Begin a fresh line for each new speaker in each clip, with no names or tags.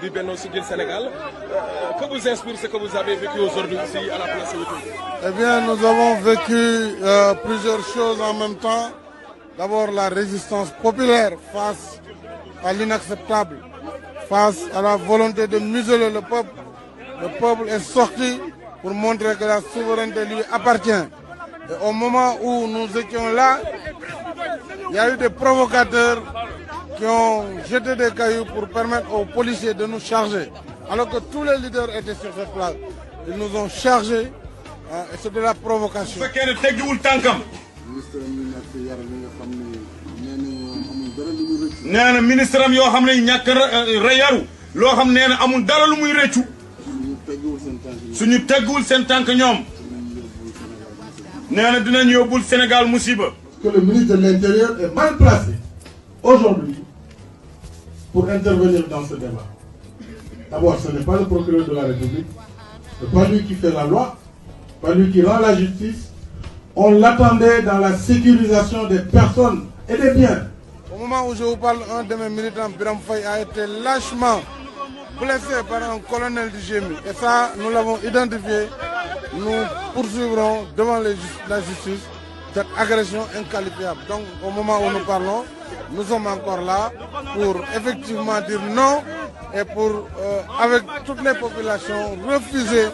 du Benno Siggil Sénégal. Que vous inspire ce que vous avez vécu aujourd'hui ici à la place Ouitoui?
Eh bien, nous avons vécu plusieurs choses en même temps. D'abord, la résistance populaire face à l'inacceptable, face à la volonté de museler le peuple. Le peuple est sorti pour montrer que la souveraineté lui appartient. Et au moment où nous étions là, il y a eu des provocateurs qui ont jeté des cailloux pour permettre aux policiers de nous charger. Alors que tous les leaders étaient sur cette place. Ils nous ont chargés et c'est de la provocation.
nee na ministre am yoo xam ne ñàkk reyaru loo xam nee na amul dara lu muy rëccu suñu tegguwul seen tànk ñoom nee na dinañ yóbbul Sénégal musiba.
Que le ministre de l'Intérieur est mal placé aujourd'hui pour intervenir dans ce débat. D'abord, ce n'est pas le procureur de la République, ce n'est pas lui qui fait la loi, pas lui qui rend la justice. On l'attendait dans la sécurisation des personnes et des biens.
Au moment où je vous parle, un de mes militants, Biram Faye, a été lâchement blessé par un colonel du GMI. Et ça, nous l'avons identifié. Nous poursuivrons devant la justice cette agression inqualifiable. Donc, au moment où nous parlons, nous sommes encore là pour effectivement dire non et pour, avec toutes les populations, refuser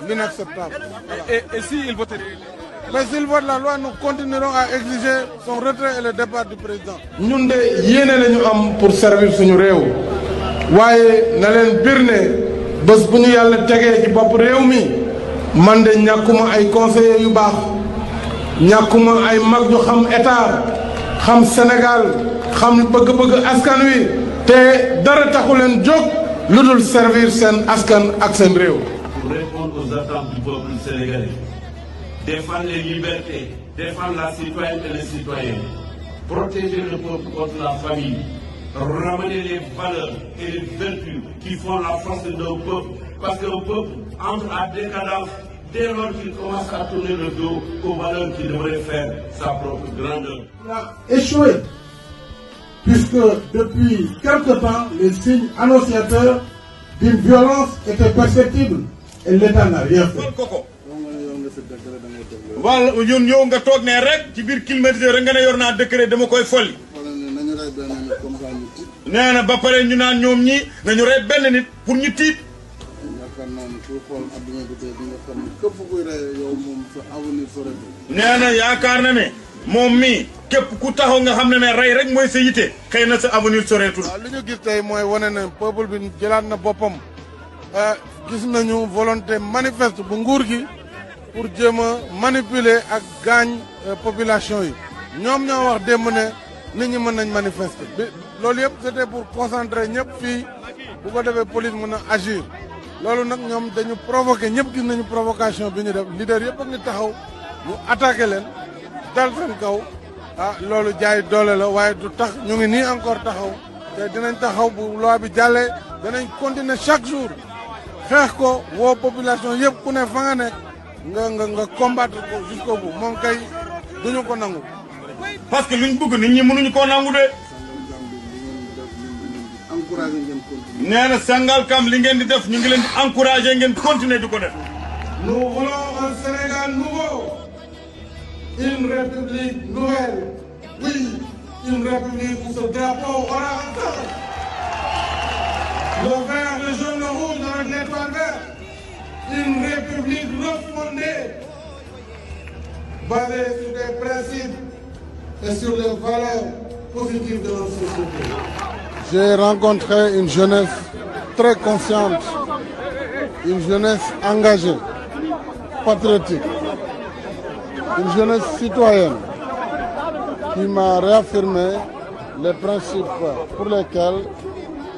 l'inacceptable.
Voilà. Et s'il vote?
Mais s'il vote la loi, nous continuerons à exiger son retrait et le départ du président.
Ñun de yéene lañu am pour servir suñu réew waaye na leen bir ne bés bu ñu yàlla tegee ci bopp réew mi man de ñàkkuma ay conseillers yu baax ñàkkuma ay mag yu xam état xam Sénégal xam bëgg-bëgg askan wi te dara taxu leen jóg lu dul servir seen askan ak seen réew.
Pour répondre aux attentes du peuple sénégalais, défendre les libertés, défendre la citoyenneté et les citoyens, protéger le peuple contre la famine, ramener les valeurs et les vertus qui font la force d'un peuple, parce qu'un peuple entre à décadence dès lors qu'il commence à tourner le dos aux valeurs qui devraient faire sa propre grandeur.
Il a échoué, puisque depuis quelque temps, les signes annonciateurs d'une violence étaient perceptibles et l'État n'a rien fait.
wala ñun ñëw nga toog ne rek ci biir climatiseur nga ne yor naa décret dama koy folli. nee na ba pare ñu naan ñoom ñi nañu rey benn nit pour ñu tiit. nee na yaakaar na ne moom mii képp ku taxaw nga xam ne rey rek mooy sa yite xëy na sa avenir soreetul.
waaw li ñu gis tey mooy wane ne peuple bi jëlaat na boppam gis nañu volonté manifeste bu nguur gi pour jéem a manipuler ak gaañ population yi ñoom ñoo wax démb ne nit ñi mën nañ manifester bi loolu yëpp c'était pour concentrer ñëpp fii bu ko defee police mën a agir loolu nag ñoom dañu provoqué ñëpp gis nañu provocation bi ñu def leader yëpp a ngi taxaw ñu attaqué leen dal seen kaw loolu jaay doole la waaye du tax ñu ngi nii encore taxaw te dinañ taxaw bu loi bi jàllee danañ continuer chaque jour xeex ko woo population yëpp ku ne fa nga nekk nga combattre ko jusqu'au bout moom kay duñu ko nangu.
parce que luñ bëgg nit ñi mënuñu koo nangu de. nee na Sangalkam li ngeen di def ñu ngi leen di encouragé ngeen continuer di ko def.
Nous voulons un Sénégal nouveau, une république nouvelle, oui, une république où ce drapeau aura un sens. Le vert, le jaune, le rouge dans l'étoile verte. Une république refondée, basée sur des principes et sur les valeurs positives de notre société.
J'ai rencontré une jeunesse très consciente, une jeunesse engagée, patriotique, une jeunesse citoyenne qui m'a réaffirmé les principes pour lesquels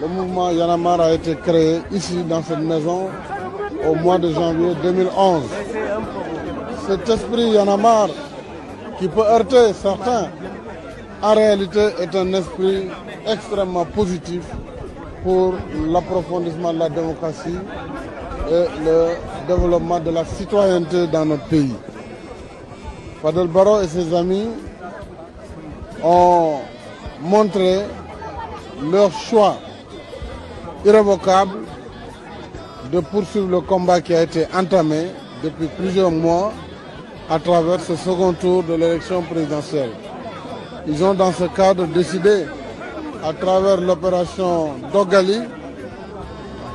le mouvement Y en a marre a été créé ici dans cette maison au mois de janvier 2011. Cet esprit Y en a marre qui peut heurter certains, en réalité est un esprit extrêmement positif pour l'approfondissement de la démocratie et le développement de la citoyenneté dans notre pays. Fadel Barro et ses amis ont montré leur choix irrévocable de poursuivre le combat qui a été entamé depuis plusieurs mois à travers ce second tour de l'élection présidentielle. Ils ont dans ce cadre décidé, à travers l'opération Dogali,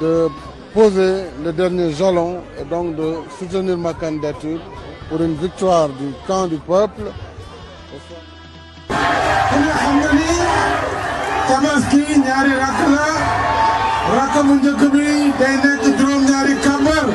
de poser le dernier jalon et donc de soutenir ma candidature pour une victoire du camp du peuple.
Tabaski ñaari rakk la rakk bu njëkk bi day nekk juróom-ñaari kàmbar